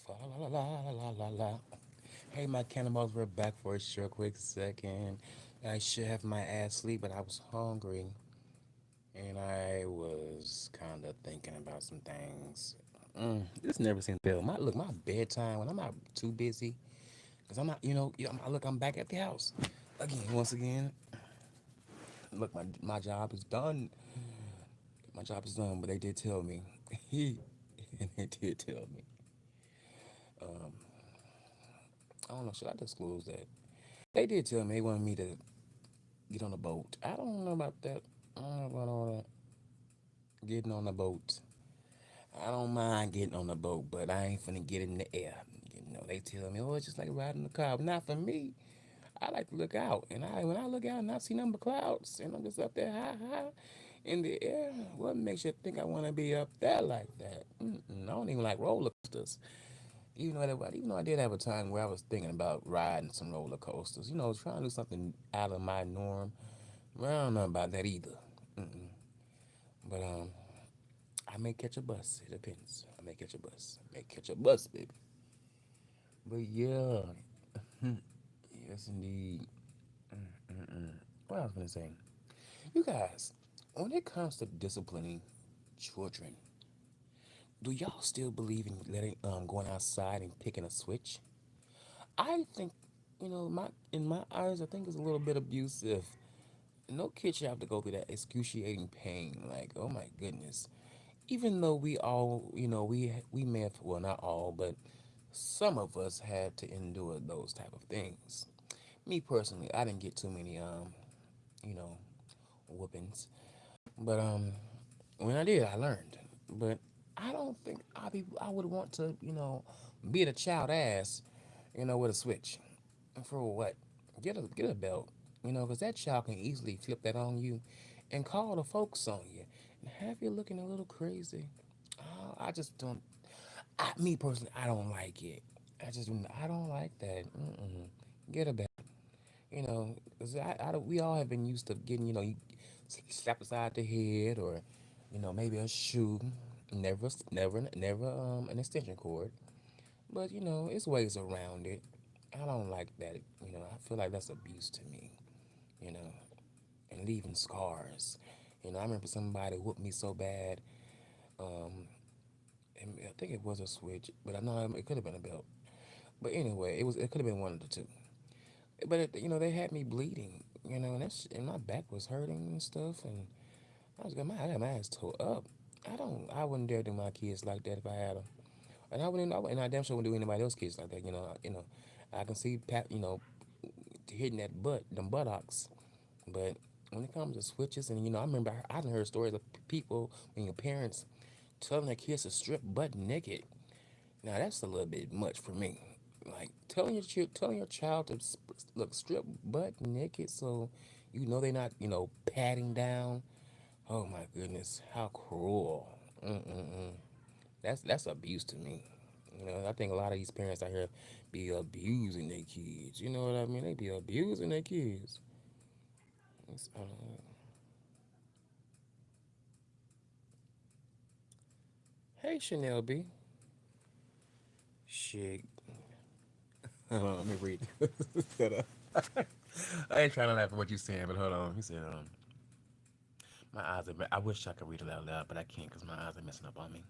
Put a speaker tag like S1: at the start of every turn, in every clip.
S1: La la la la la la la. Hey, my cannibals, we're back for a short, quick second. I should have my ass sleep, but I was hungry, and I was kind of thinking about some things. This never seems to fail. My bedtime when I'm not too busy, cause I'm not, I'm back at the house again. Once again, look, my job is done. My job is done, but they did tell me, and they did tell me. Um, I don't know. Should I disclose that? They did tell me they wanted me to get on a boat. I don't know about that. I don't know about all that. Getting on the boat. I don't mind getting on the boat, but I ain't finna get in the air. They tell me, oh, it's just like riding the car. But not for me. I like to look out. And when I look out and I see number clouds and I'm just up there high in the air, what makes you think I want to be up there like that? I don't even like roller coasters. Even though I did have a time where I was thinking about riding some roller coasters, trying to do something out of my norm. Well, I don't know about that either. Mm-mm. But I may catch a bus. It depends. I may catch a bus. I may catch a bus, baby. But yeah, yes indeed. Mm-mm. What I was gonna say, you guys, when it comes to disciplining children, do y'all still believe in letting going outside and picking a switch? I think, my in my eyes, I think it's a little bit abusive. No kid should have to go through that excruciating pain. Like, oh my goodness. Even though we all, we may have, well, not all, but some of us had to endure those type of things. Me personally, I didn't get too many, you know, whoopings, but when I did, I learned. But I don't think I would want to, beat a child ass, with a switch. For what? Get a belt, because that child can easily flip that on you, and call the folks on you, and have you looking a little crazy. I just don't. Me personally, I don't like it. I don't like that. Get a belt. 'Cause we all have been used to getting, you slap beside the head, or, maybe a shoe. Never an extension cord. But it's ways around it. I don't like that. I feel like that's abuse to me. You know, and leaving scars. I remember somebody whooped me so bad. Um, and I think it was a switch, but I know it could have been a belt. But anyway, it could have been one of the two. But they had me bleeding. And my back was hurting and stuff, and I had my ass tore up. I wouldn't dare do my kids like that if I had them. And and I damn sure wouldn't do anybody else's kids like that. I can see Pat, hitting that them buttocks. But when it comes to switches, and I remember I done heard stories of people when your parents telling their kids to strip butt naked. Now that's a little bit much for me. Like telling your child to look strip butt naked, so they're not patting down. Oh my goodness, how cruel! Mm-mm-mm. That's abuse to me. I think a lot of these parents out here be abusing their kids. You know what I mean? They be abusing their kids. Uh, hey, Chanel B. Shit. Hold on, let me read. Hold on. I ain't trying to laugh at what you saying, but hold on. He said, my eyes are. I wish I could read it out loud, but I can't because my eyes are messing up on me.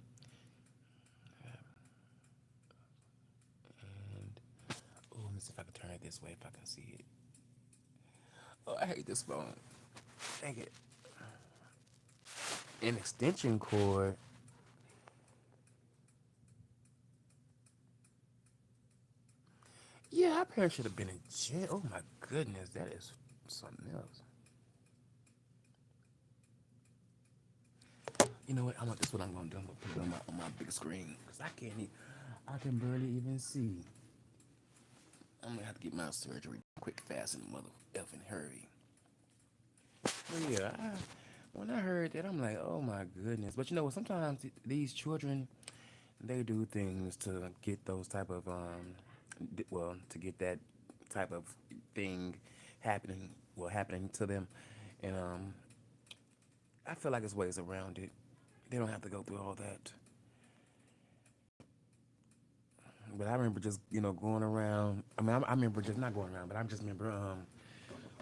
S1: And oh, let me see if I can turn it this way if I can see it. Oh, I hate this phone. Dang it. An extension cord. Yeah, our parents should have been in jail. Oh my goodness, that is something else. You know what? This is what I'm gonna do. I'm gonna put it on my big screen because I can barely even see. I'm gonna have to get my surgery quick, fast, and mother effing hurry. But yeah, when I heard that, I'm like, oh my goodness. But you know what? Sometimes these children, they do things to get those type of to get that type of thing happening to them, and I feel like there's ways around it. They don't have to go through all that. But I remember just going around. I mean, I remember just not going around, but I just remember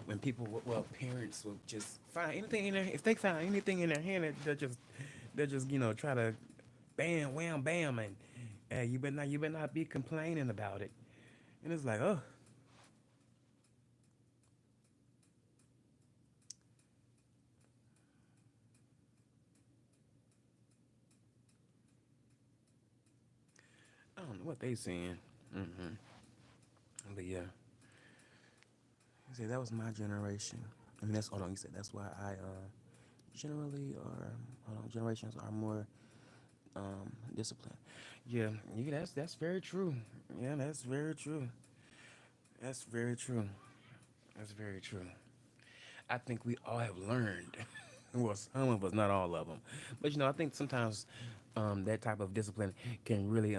S1: when people, well, parents would just find anything in their, if they found anything in their hand, they just try to bam, wham, bam, and hey, you better not be complaining about it. And it's like, oh, I don't know what they saying. Mm-hmm. But yeah, you say that was my generation. I mean, that's hold on. You said that's why I generally or hold on, generations are more disciplined. Yeah, yeah, that's very true. Yeah, that's very true. That's very true. That's very true. I think we all have learned. Well, some of us, not all of them, but I think sometimes that type of discipline can really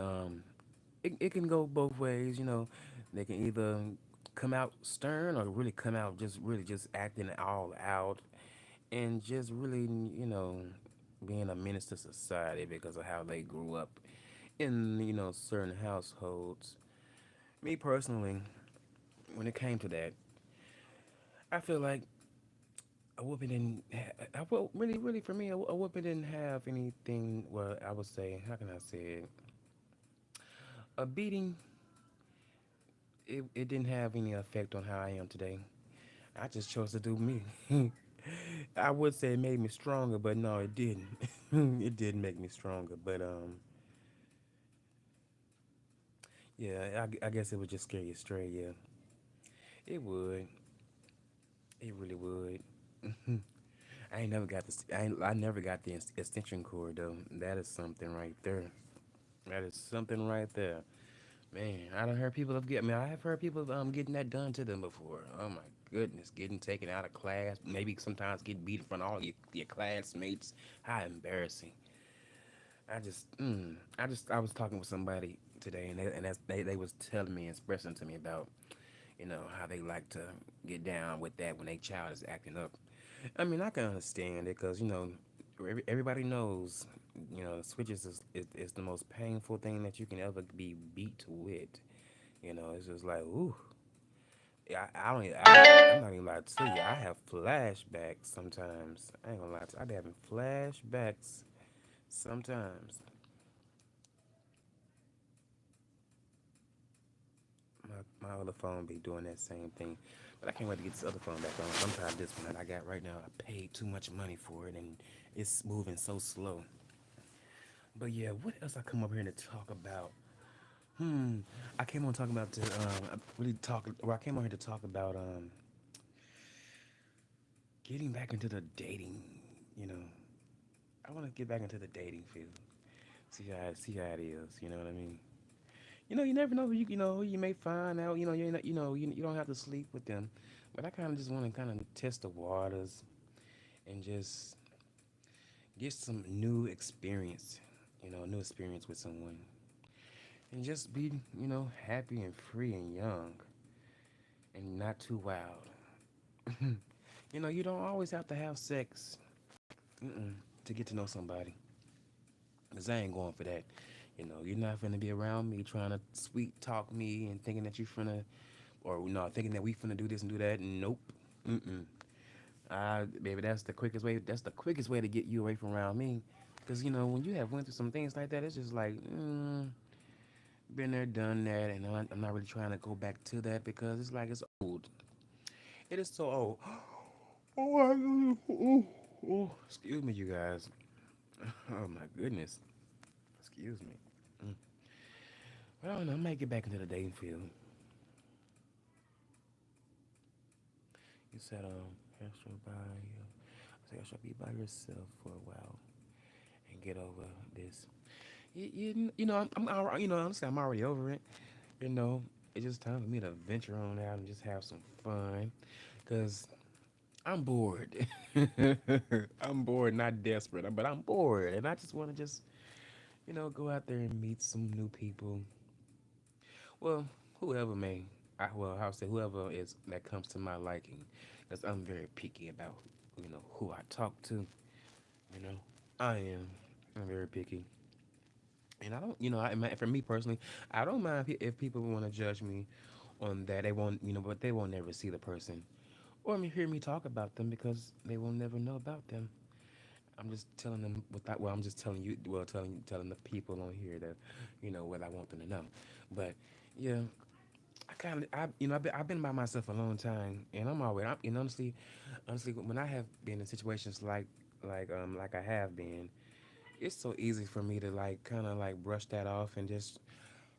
S1: it can go both ways. They can either come out stern or really come out just really just acting all out and just really being a menace to society because of how they grew up in certain households. Me personally, when it came to that, I feel like a whooping didn't. Well, really for me, a whooping didn't have anything. Well, I would say, how can I say it? A beating, it didn't have any effect on how I am today. I just chose to do me. I would say it made me stronger, but no, it didn't. It didn't make me stronger, but yeah, I guess it would just scare you straight. Yeah, it would. It really would. I ain't never got this. I never got the extension cord though. That is something right there. That is something right there. Man, I don't heard people have get. I mean, I have heard people getting that done to them before. Oh my goodness, getting taken out of class. Maybe sometimes get beat in front of all your classmates. How embarrassing. I was talking with somebody today, they was telling me, expressing to me about how they like to get down with that when their child is acting up. I mean, I can understand it because everybody knows switches is the most painful thing that you can ever be beat with. It's just like ooh. I don't. I'm not even lying to you. I have flashbacks sometimes. I ain't gonna lie to you. I be having flashbacks sometimes. My other phone be doing that same thing. But I can't wait to get this other phone back on. I'm tired of this one that I got right now. I paid too much money for it and it's moving so slow. But yeah, what else I come up here to talk about? Hmm. I came on talking about really talk or I came on here to talk about getting back into the dating, you know. I wanna get back into the dating field. See how it is, you know what I mean? You never know who you may find out. You don't have to sleep with them, but I kind of just want to kind of test the waters and just get some new experience. New experience with someone, and just be happy and free and young and not too wild. You don't always have to have sex to get to know somebody. Cause I ain't going for that. You're not finna be around me trying to sweet talk me and thinking that you finna or thinking that we finna do this and do that. Nope. Mm-mm. Baby, that's the quickest way. That's the quickest way to get you away from around me. Cause when you have went through some things like that, it's just like, been there, done that, and I'm not really trying to go back to that because it's like it's old. It is so old. Oh, excuse me, you guys. Oh my goodness. Excuse me. Mm. But I don't know. I might get back into the dating field. You said, Astro by you. I said, I should be by yourself for a while and get over this. Honestly, I'm already over it. You know, it's just time for me to venture on out and just have some fun. Cause I'm bored. I'm bored, not desperate, but I'm bored, and I just want to just go out there and meet some new people. Well, whoever may, I'll say whoever is that comes to my liking, because I'm very picky about who I talk to. You know, I am. I'm very picky. And I don't, for me personally, I don't mind if people want to judge me on that. They won't, but they won't never see the person or hear me talk about them because they will never know about them. I'm just telling them without. Well, I'm just telling you. Well, telling the people on here that, what I want them to know. But yeah, I kind of, I've been by myself a long time, and I'm always, and honestly, when I have been in situations like I have been, it's so easy for me to like kind of like brush that off and just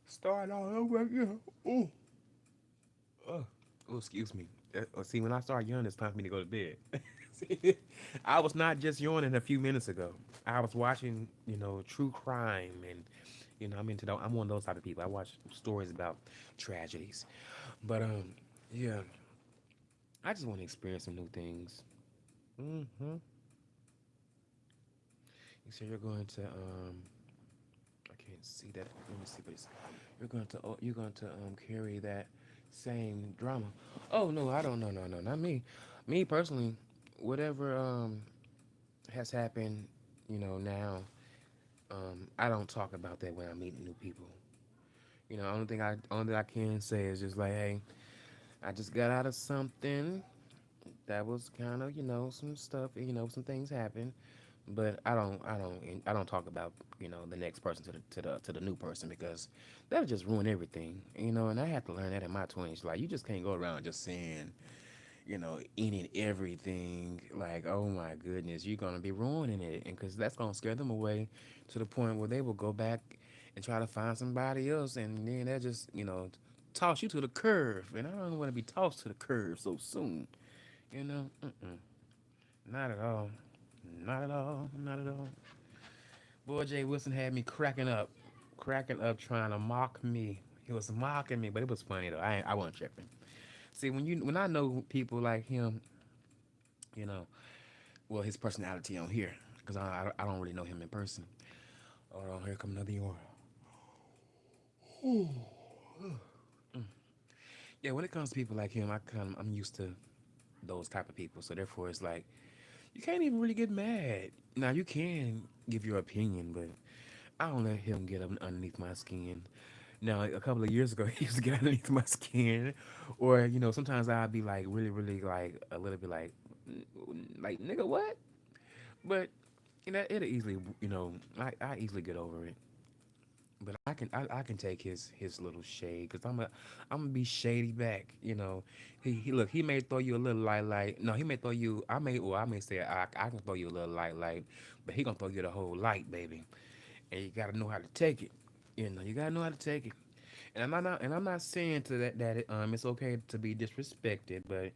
S1: start all over again. Oh, oh, oh, excuse me. See, when I start yawning, it's time for me to go to bed. See, I was not just yawning a few minutes ago. I was watching, true crime, and I'm into that. I'm one of those type of people. I watch stories about tragedies, but yeah, I just want to experience some new things. Hmm. You said you're going to I can't see that. Let me see, please. You're going to carry that same drama. Oh no, I don't. No, not me. Me personally, whatever has happened, now, I don't talk about that when I meet new people. Only thing I can say is just like, hey, I just got out of something that was kind of, some stuff, some things happened, but I don't talk about the next person to the new person because that'll just ruin everything, and I had to learn that in my 20s. Like, you just can't go around just saying, any and everything, like, oh my goodness, you're gonna be ruining it, and because that's gonna scare them away to the point where they will go back and try to find somebody else, and then that just toss you to the curve, and I don't want to be tossed to the curve so soon. Mm-mm. Not at all. Not at all. Not at all. Boy, Jay Wilson had me cracking up, trying to mock me. He was mocking me, but it was funny though. I wasn't tripping. See, when I know people like him, you know, well, his personality on here, because I don't really know him in person. Hold on, here come another yawn. Yeah, when it comes to people like him, I'm used to those type of people. So therefore, it's like you can't even really get mad. Now you can give your opinion, but I don't let him get up underneath my skin. Now, a couple of years ago, he used to get underneath my skin, or sometimes I'd be like really, really like a little bit like nigga, what? But it'll easily, I easily get over it. But I can take his little shade because I'm gonna be shady back. He look, he may throw you a little light. No, he may throw you. I may say I can throw you a little light, but he gonna throw you the whole light, baby. And you gotta know how to take it. You gotta know how to take it. And I'm not saying to that it's okay to be disrespected, but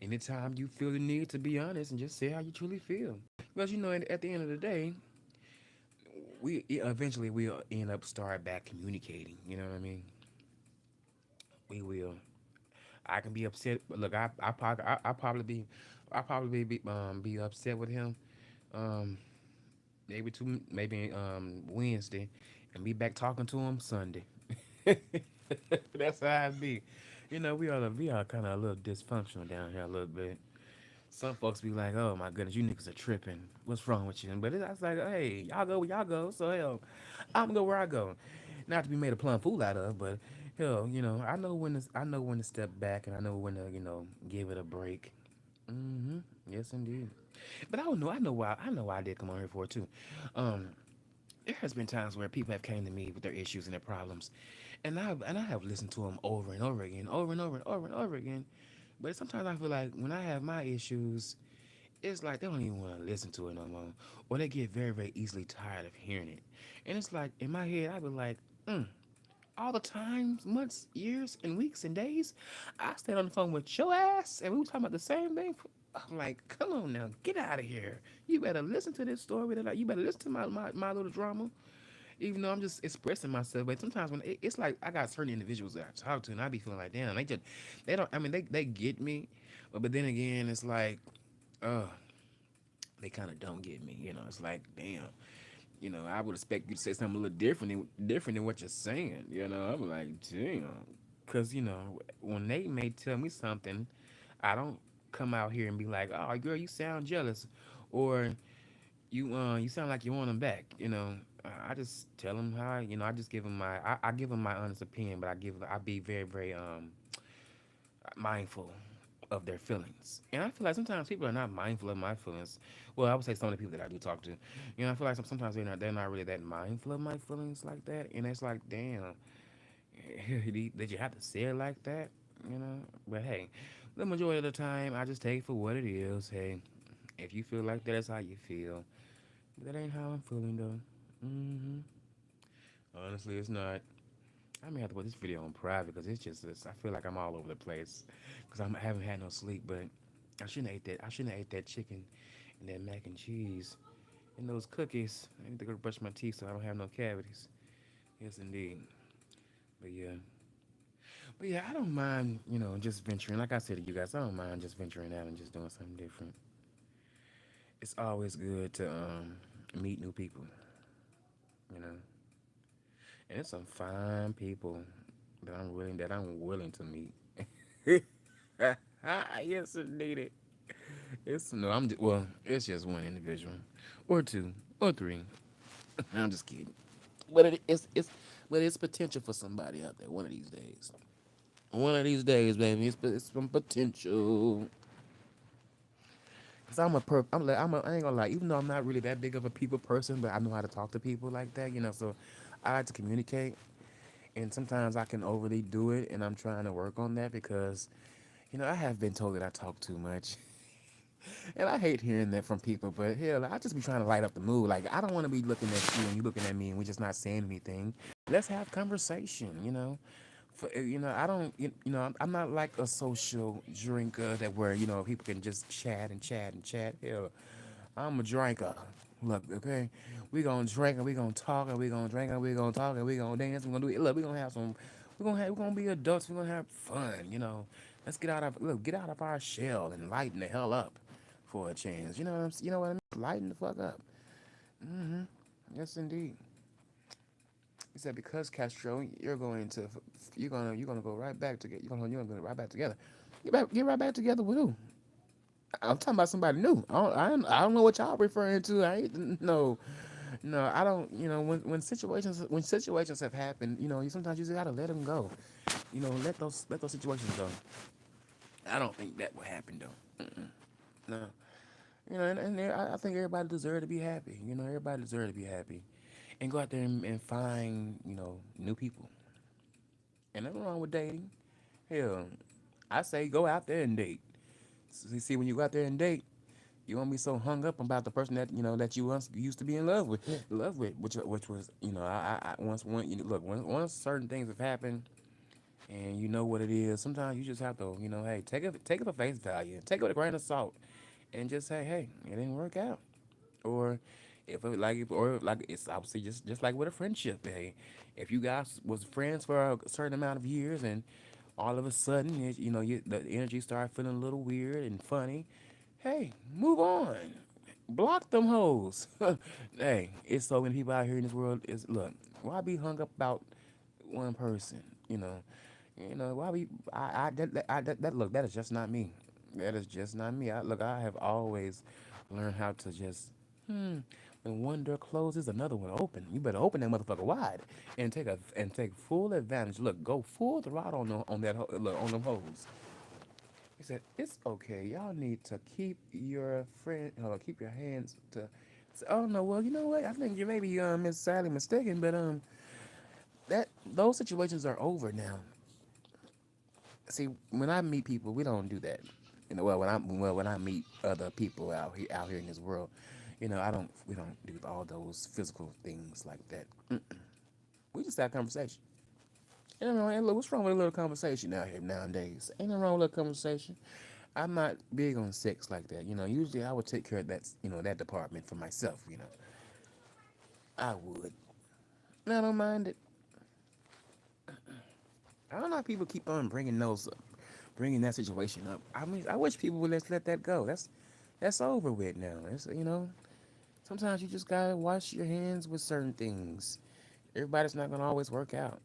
S1: anytime you feel the need to be honest and just say how you truly feel, because at the end of the day, we eventually we'll end up start back communicating. You know what I mean? We will. I can be upset. But look, I probably be upset with him. Um, maybe Wednesday, and be back talking to him Sunday. That's how I be. We are kind of a little dysfunctional down here a little bit. Some folks be like, "Oh my goodness, you niggas are tripping. What's wrong with you?" But it's like, "Hey, y'all go where y'all go, so hell, I'm gonna go where I go." Not to be made a plum fool out of, but hell, I know when to step back, and I know when to give it a break. Hmm. Yes, indeed. But I don't know. I know why I did come on here for it too. Um, there has been times where people have came to me with their issues and their problems, and I have listened to them over and over again, over and over and over and over again. But sometimes I feel like when I have my issues, it's like they don't even want to listen to it no more, or they get very, very easily tired of hearing it. And it's like in my head, I be like, all the times, months, years, and weeks and days, I stayed on the phone with your ass, and we were talking about the same thing. I'm like, come on now, get out of here. You better listen to this story. You better listen to my little drama. Even though I'm just expressing myself, but sometimes when it's like I got certain individuals that I talk to, and I be feeling like, damn, they don't. I mean, they get me, but then again, it's like, uh, they kind of don't get me. It's like, damn. I would expect you to say something a little different than what you're saying. I'm like, damn, because when they may tell me something, I don't come out here and be like, oh girl, you sound jealous, or you sound like you want them back. I just tell them how I just give them I give them my honest opinion, but I be very very mindful of their feelings. And I feel like sometimes people are not mindful of my feelings. Well, I would say some of the people that I do talk to. I feel like sometimes they're not really that mindful of my feelings like that. And it's like, damn, did you have to say it like that? But hey, the majority of the time, I just take it for what it is. Hey, if you feel like that, that's how you feel. But that ain't how I'm feeling though. hmm Honestly, it's not. I may have to put this video on private because I feel like I'm all over the place because I haven't had no sleep. But I shouldn't have ate that. I shouldn't have ate that chicken and that mac and cheese and those cookies. I need to go brush my teeth so I don't have no cavities. Yes, indeed. But yeah. But yeah, I don't mind, just venturing. Like I said to you guys, I don't mind just venturing out and just doing something different. It's always good to meet new people, you know. And it's some fine people that I'm willing to meet. Yes, indeed. It's no, I'm well. It's just one individual, or two, or three. I'm just kidding. But it's potential for somebody out there one of these days. One of these days, baby, it's some potential. Cause I ain't gonna lie. Even though I'm not really that big of a people person, but I know how to talk to people like that. So I like to communicate, and sometimes I can overly do it, and I'm trying to work on that because I have been told that I talk too much. And I hate hearing that from people, but hell, I just be trying to light up the mood. Like, I don't want to be looking at you and you looking at me and we just not saying anything. Let's have conversation. I don't, I'm not like a social drinker that where, people can just chat and chat and chat. Hell, I'm a drinker. Look, okay? We gonna drink and we gonna talk and we gonna drink and we gonna talk and we gonna dance. We gonna do it. Look, we gonna have some. We're gonna be adults. We're gonna have fun. Let's get out of our shell and lighten the hell up for a change. You know what I mean? Lighten the fuck up. hmm Yes, indeed. He said because Castro, you're gonna go right back to you're gonna go right back together. Get right back together with who? I'm talking about somebody new. I don't know what y'all referring to. I ain't no. No, I don't. When situations have happened, you sometimes you just gotta let them go. Let those situations go. I don't think that will happen though. No, and I think everybody deserves to be happy. Everybody deserves to be happy, and go out there and find new people. And nothing wrong with dating. Hell, I say go out there and date. See, when you go out there and date, you won't be so hung up about the person that you once used to be in love with, which was I once one look once certain things have happened and you know what it is. Sometimes you just have to hey, take it for face value, take it with a grain of salt, and just say hey, it didn't work out, or or like it's obviously just like with a friendship. Hey, if you guys was friends for a certain amount of years and all of a sudden the energy started feeling a little weird and funny, hey, move on. Block them hoes. Hey, it's so many people out here in this world. Is look, why be hung up about one person? Why be that look. That is just not me. That is just not me. I have always learned how to just when one door closes, another one open. You better open that motherfucker wide and take full advantage. Look, go full throttle look on them hoes. He said, "It's okay. Y'all need to keep your hands to." Oh no, well, you know what? I think you may be Miss Sally mistaken, but that those situations are over now. See, when I meet people, we don't do that. When I meet other people out here in this world, I don't we don't do all those physical things like that. We just have conversation. And look, what's wrong with a little conversation out here nowadays? Ain't nothing wrong with a little conversation. I'm not big on sex like that. Usually I would take care of that department for myself. I would. And I don't mind it. I don't know how people keep on bringing that situation up. I mean, I wish people would let that go. That's over with now. Sometimes you just gotta wash your hands with certain things. Everybody's not gonna always work out,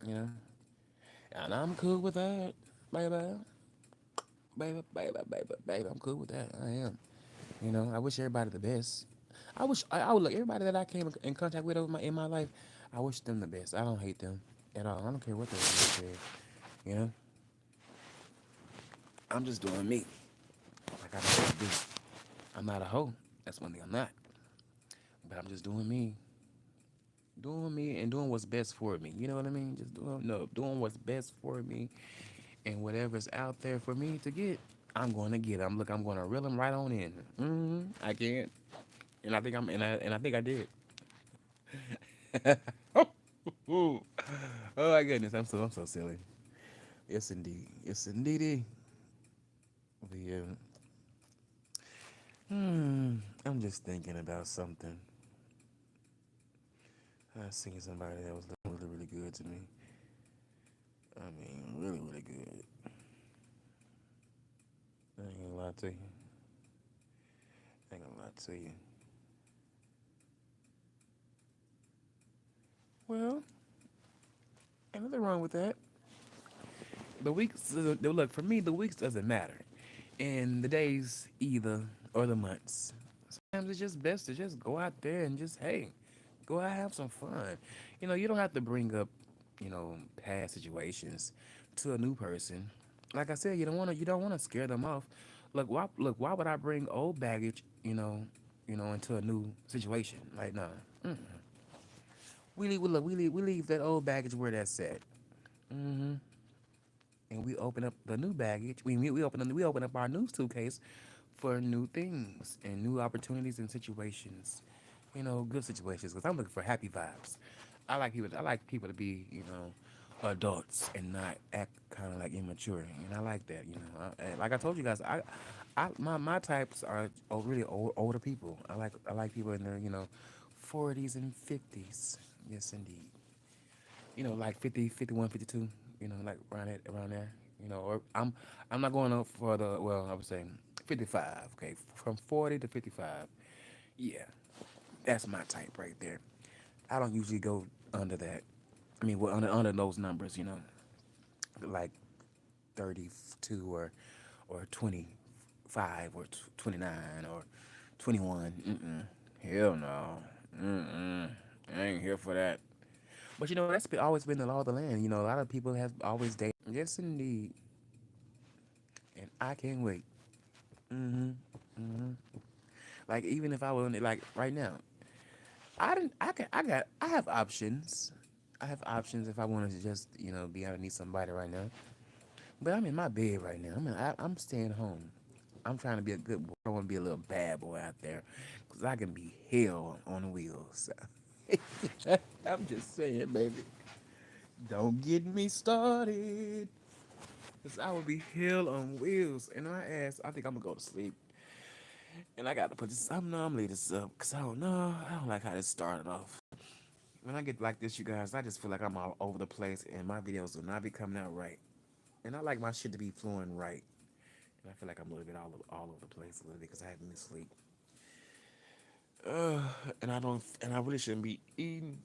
S1: you know. And I'm cool with that, baby, baby. I'm cool with that. I am. I wish everybody the best. I would look everybody that I came in contact with in my life. I wish them the best. I don't hate them at all. I don't care what they say. You know, I'm just doing me, like I always do. I'm not a hoe. That's one thing I'm not. But I'm just doing me, and doing what's best for me. You know what I mean? Just doing no, doing what's best for me, and whatever's out there for me to get, I'm going to get. I'm going to reel them right on in. I can't, and I think I think I did. Ooh. Oh my goodness, I'm so silly. Yes indeed, yes indeedy. The I'm just thinking about something. I seen somebody that was really really good to me. I mean, really really good. I ain't gonna lie to you. I ain't gonna lie to you. Well, ain't nothing wrong with that. The weeks, look for me. The weeks doesn't matter, and the days either, or the months. Sometimes it's just best to just go out there and just hey, go out have some fun. You know, you don't have to bring up, past situations to a new person. Like I said, you don't want to scare them off. Why would I bring old baggage, into a new situation? Like, nah. Mm. We leave that old baggage where that's at. hmm And we open up the new baggage. We open up our new suitcase for new things and new opportunities and situations. Good situations. Because I'm looking for happy vibes. I like people to be adults and not act kind of like immature. And I like that. Like I told you guys, my types are really older people. I like people in their 40s and 50s. Yes, indeed. Like 50, 51, 52. Like around there. Or I'm not going up for the I would say 55. Okay, from 40 to 55. Yeah, that's my type right there. I don't usually go under that. I mean, well, under those numbers, like 32 or 25 or 29 or 21. Hell no. I ain't here for that. But that's always been the law of the land. A lot of people have always dated. Yes, indeed. And I can't wait. hmm hmm Like even if I was like right now, I didn't. I have options. I have options if I wanted to just be underneath somebody right now. But I'm in my bed right now. I'm staying home. I'm trying to be a good boy. I want to be a little bad boy out there, cause I can be hell on wheels. I'm just saying, baby. Don't get me started. Cause I will be hell on wheels. And my ass, I think I'm gonna go to sleep. And I got to put this. I'm gonna leave this up because I don't know. I don't like how this started off. When I get like this, you guys, I just feel like I'm all over the place, and my videos will not be coming out right. And I like my shit to be flowing right. And I feel like I'm a little bit all over the place a little bit because I haven't been asleep. Uh, and I don't. And I really shouldn't be eating.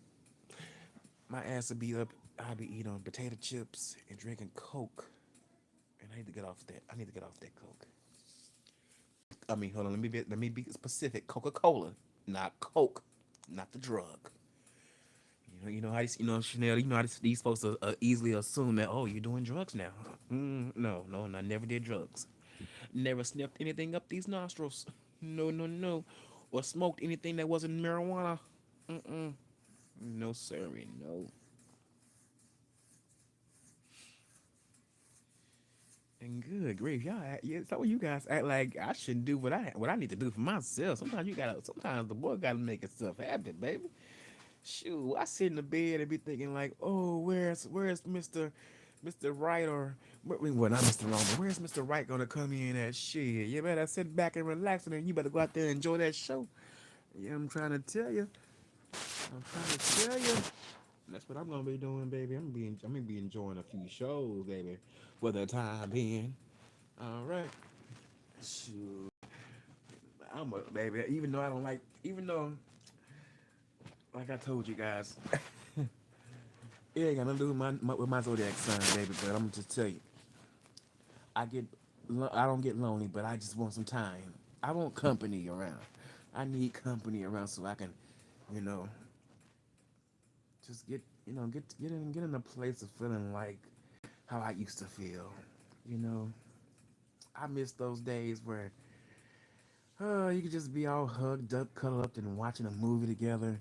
S1: My ass would be up. I'd be eating on potato chips and drinking Coke. And I need to get off that. I need to get off that Coke. I mean, hold on. Let me be specific. Coca-Cola, not Coke, not the drug. How Chanel. How these folks easily assume that you're doing drugs now. No, no, I never did drugs. Never sniffed anything up these nostrils. No, no, no, or smoked anything that wasn't marijuana. Mm-mm. No, sorry, no. And good grief, some of you guys act like I shouldn't do what I need to do for myself. Sometimes the boy gotta make himself happy, baby. Shoot, I sit in the bed and be thinking like, oh, where's Mr. Right not Mr. Wrong, but where's Mr. Right gonna come in at shit? You better sit back and relax, and then you better go out there and enjoy that show. Yeah, I'm trying to tell you. I'm trying to tell you. That's what I'm gonna be doing, baby. I'm gonna be enjoying a few shows, baby, for the time being. All right. Shoot, I'm a baby. Even though, like I told you guys, it ain't got nothing to do with my zodiac sign, baby. But I'm gonna just tell you, I get, I don't get lonely, but I just want some time. I want company around. I need company around so I can, you know, just get in a place of feeling like how I used to feel. You know, I miss those days where you could just be all hugged up, cuddled up, and watching a movie together.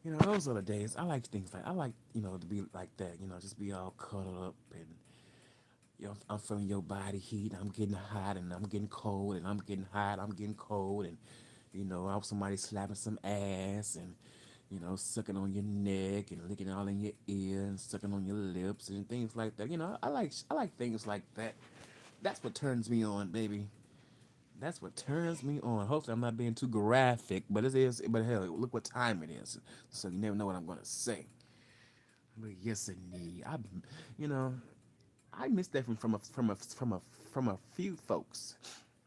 S1: You know, those are the days. I like things like I like to be like that. Just be all cuddled up and I'm feeling your body heat. I'm getting hot and I'm getting cold and I'm getting hot. I'm getting cold and I'm somebody slapping some ass and sucking on your neck and licking all in your ear and sucking on your lips and things like that. I like things like that. That's what turns me on, baby. That's what turns me on. Hopefully, I'm not being too graphic, but it is. But hell, look what time it is, so you never know what I'm gonna say. But yes, indeed, you know, I miss that from a few folks.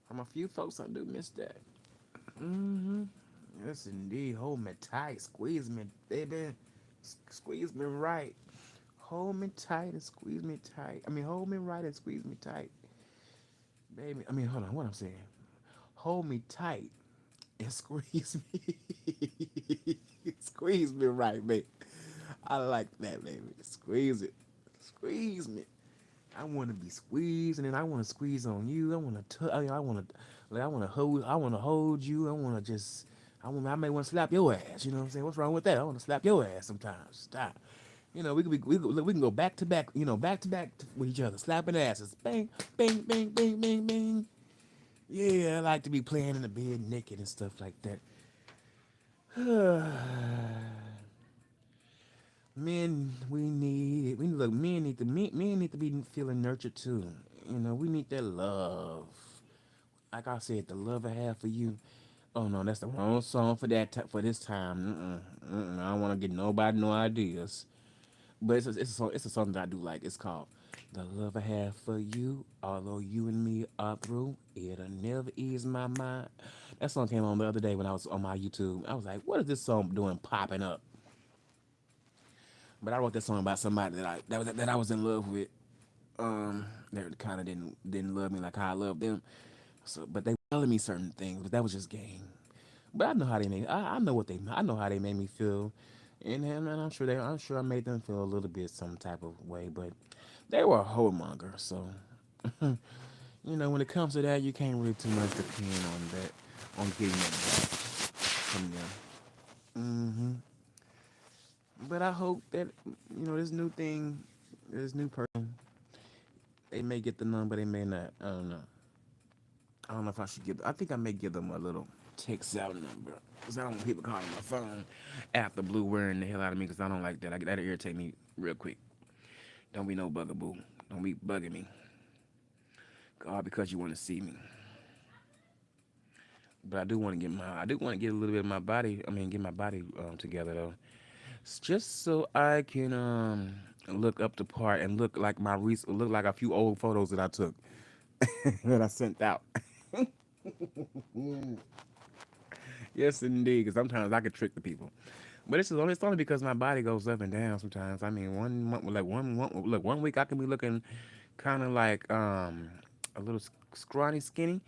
S1: From a few folks, I do miss that. Mm-hmm. Yes, indeed. Hold me tight, squeeze me, baby. Squeeze me right. Hold me tight and squeeze me tight. I mean, hold me right and squeeze me tight, baby. I mean, hold on. What I'm saying? Hold me tight and squeeze me. Squeeze me right, baby. I like that, baby. Squeeze it. Squeeze me. I want to be squeezed, and then I want to squeeze on you. I want to. I want to. Like, I want to hold. I want to hold you. I want to just. I may want to slap your ass. You know what I'm saying? What's wrong with that? I want to slap your ass sometimes. Stop. We can go back to back. Back to back with each other, slapping asses. Bang, bang, bang, bang, bang, bang. Yeah, I like to be playing in the bed naked and stuff like that. Men, we need. We look. Men need to be feeling nurtured too. We need that love. Like I said, the love I have for you. Oh no, that's the wrong song for for this time. I don't want to get nobody no ideas. But it's a song that I do like. It's called "The Love I Have for You." Although you and me are through, it'll never ease my mind. That song came on the other day when I was on my YouTube. I was like, "What is this song doing popping up?" But I wrote that song about somebody that I was in love with. That kind of didn't love me like how I loved them. So, but they were telling me certain things, but that was just game. But I know how they made. I know I know how they made me feel, and I'm sure I made them feel a little bit some type of way. But they were a whoremonger, so when it comes to that, you can't really too much depend on that, on getting that back from them. But I hope that this new thing, this new person, they may get the number, they may not. I don't know. I don't know if I should give. I think I may give them a little text out number because I don't want people calling my phone after blue wearing the hell out of me because I don't like that. That'll irritate me real quick. Don't be no bugaboo. Don't be bugging me. All because you want to see me. But I do want to get a little bit of my body. I mean, get my body together though, just so I can look up the part and look like a few old photos that I took that I sent out. Yes, indeed. Because sometimes I could trick the people. But it's only because my body goes up and down sometimes. I mean, one month, like look, one week I can be looking kind of like a little scrawny, skinny,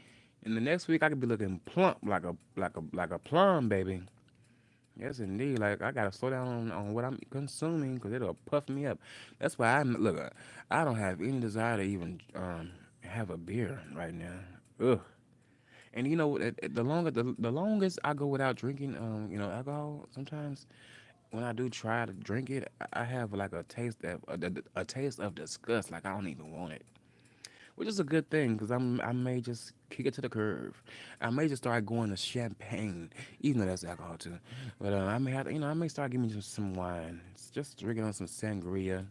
S1: and the next week I could be looking plump, like a plum baby. Yes, indeed. Like I gotta slow down on what I'm consuming because it'll puff me up. That's why I don't have any desire to even have a beer right now. Ugh. And the longest I go without drinking alcohol, sometimes when I do try to drink it, I have like a taste of disgust. Like I don't even want it, which is a good thing because I may just kick it to the curve. I may just start going to champagne, even though that's alcohol too. But I may start giving me some wine. Just drinking on some sangria,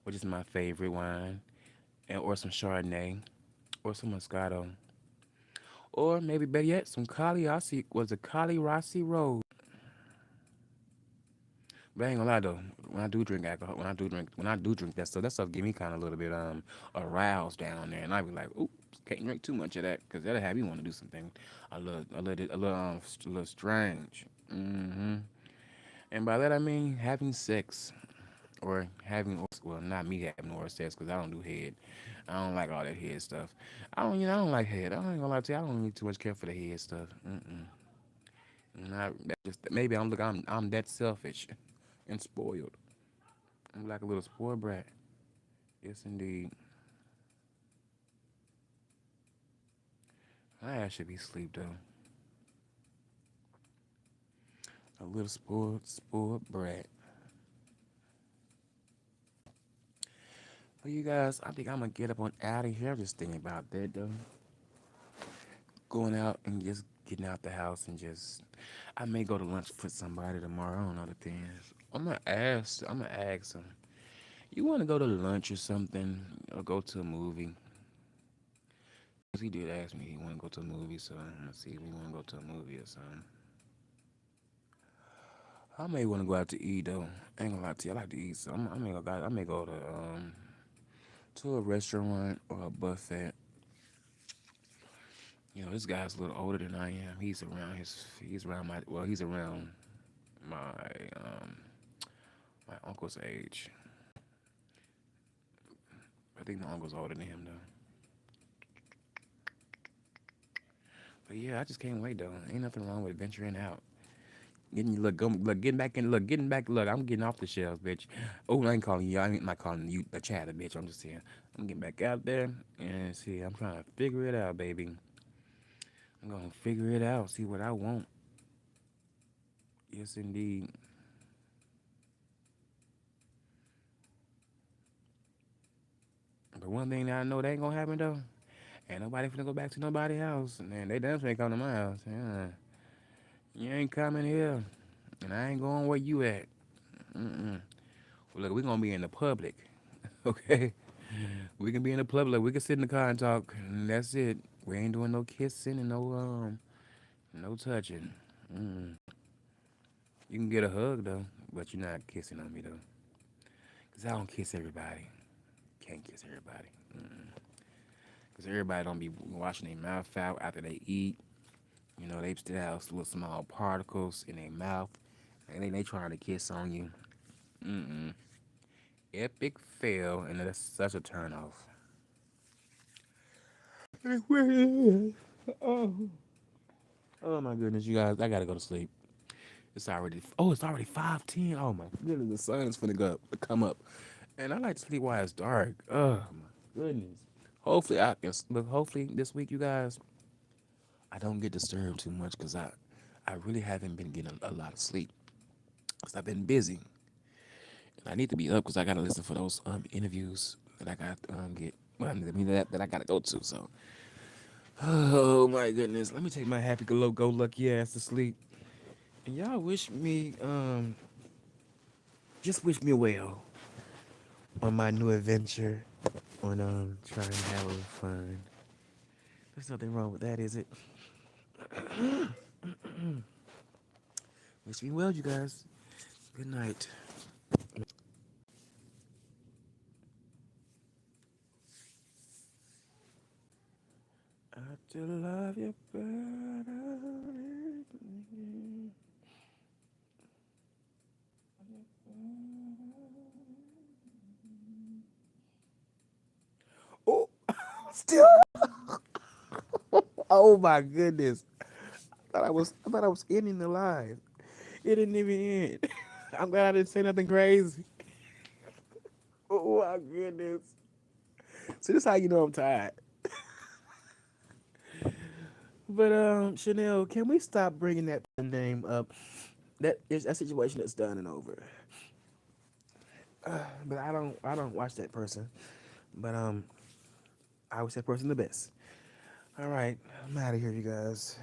S1: which is my favorite wine, or some Chardonnay, or some Moscato, or maybe better yet, some Cagliari. Was it Cagliari Rose? But I ain't gonna lie though, when I do drink alcohol, when I do drink that stuff get me kind of a little bit aroused down there, and I be like, oops, can't drink too much of that because that'll have you want to do something a little strange. And by that I mean having sex or well, not me having oral sex because I don't do head. I don't like all that head stuff. I don't like head. I ain't gonna lie to you, I don't really too much care for the head stuff. Mm-mm. Not that just maybe I'm that selfish and spoiled. I'm like a little spoiled brat. Yes, indeed. I should be asleep though. A little spoiled brat. But you guys, I think I'm gonna get up on out of here. I'm just thinking about that though. Going out and just getting out the house and just I may go to lunch with somebody tomorrow. I don't know the things. I'm gonna ask them. You want to go to lunch or something, or go to a movie? 'Cause he did ask me he want to go to a movie, so I'm gonna see if we want to go to a movie or something. I may want to go out to eat though. I ain't gonna lie to you, I like to eat, so I may go to a restaurant or a buffet. You know, this guy's a little older than I am. He's around he's around my um my uncle's age. I think my uncle's older than him though. But yeah, I just can't wait though. Ain't nothing wrong with venturing out. Getting back in, getting back, I'm getting off the shelves, bitch. Oh, I ain't calling you, I ain't not calling you a chatter, bitch. I'm just saying, I'm getting back out there and see, I'm trying to figure it out, baby. I'm gonna figure it out, see what I want. Yes, indeed. But one thing that I know that ain't gonna happen though, ain't nobody finna go back to nobody house, and then they definitely come to my house. Yeah, you ain't coming here, and I ain't going where you at. Mm-mm. Well, look, we gonna be in the public, okay? We can be in the public. We can sit in the car and talk, and that's it. We ain't doing no kissing and no touching. Mm. You can get a hug though, but you're not kissing on me though, cause I don't kiss everybody. Can't kiss everybody. Cause everybody don't be washing their mouth out after they eat. You know, they still have little small particles in their mouth, and then they trying to kiss on you. Mm-mm. Epic fail, and that's such a turn off. Oh my goodness, you guys, I gotta go to sleep. It's already 5:10. Oh my goodness, the sun's finna come up, and I like to sleep while it's dark. Oh my goodness. Hopefully hopefully this week, you guys, I don't get disturbed too much because I really haven't been getting a lot of sleep because I've been busy, and I need to be up because I gotta listen for those interviews that I got get. Well, I mean that I gotta go to. So, oh my goodness, let me take my happy go lucky ass to sleep. And y'all just wish me well on my new adventure, on trying to have a little fun. There's nothing wrong with that, is it? Wish me well, you guys. Good night. I still love you better. Oh, still. Oh my goodness. I thought I was ending the live. It didn't even end. I'm glad I didn't say nothing crazy. Oh my goodness. So this is how you know I'm tired. But Chanel, can we stop bringing that name up? That is a situation that's done and over. But I don't watch that person. But I wish that person the best. All right, I'm out of here, you guys.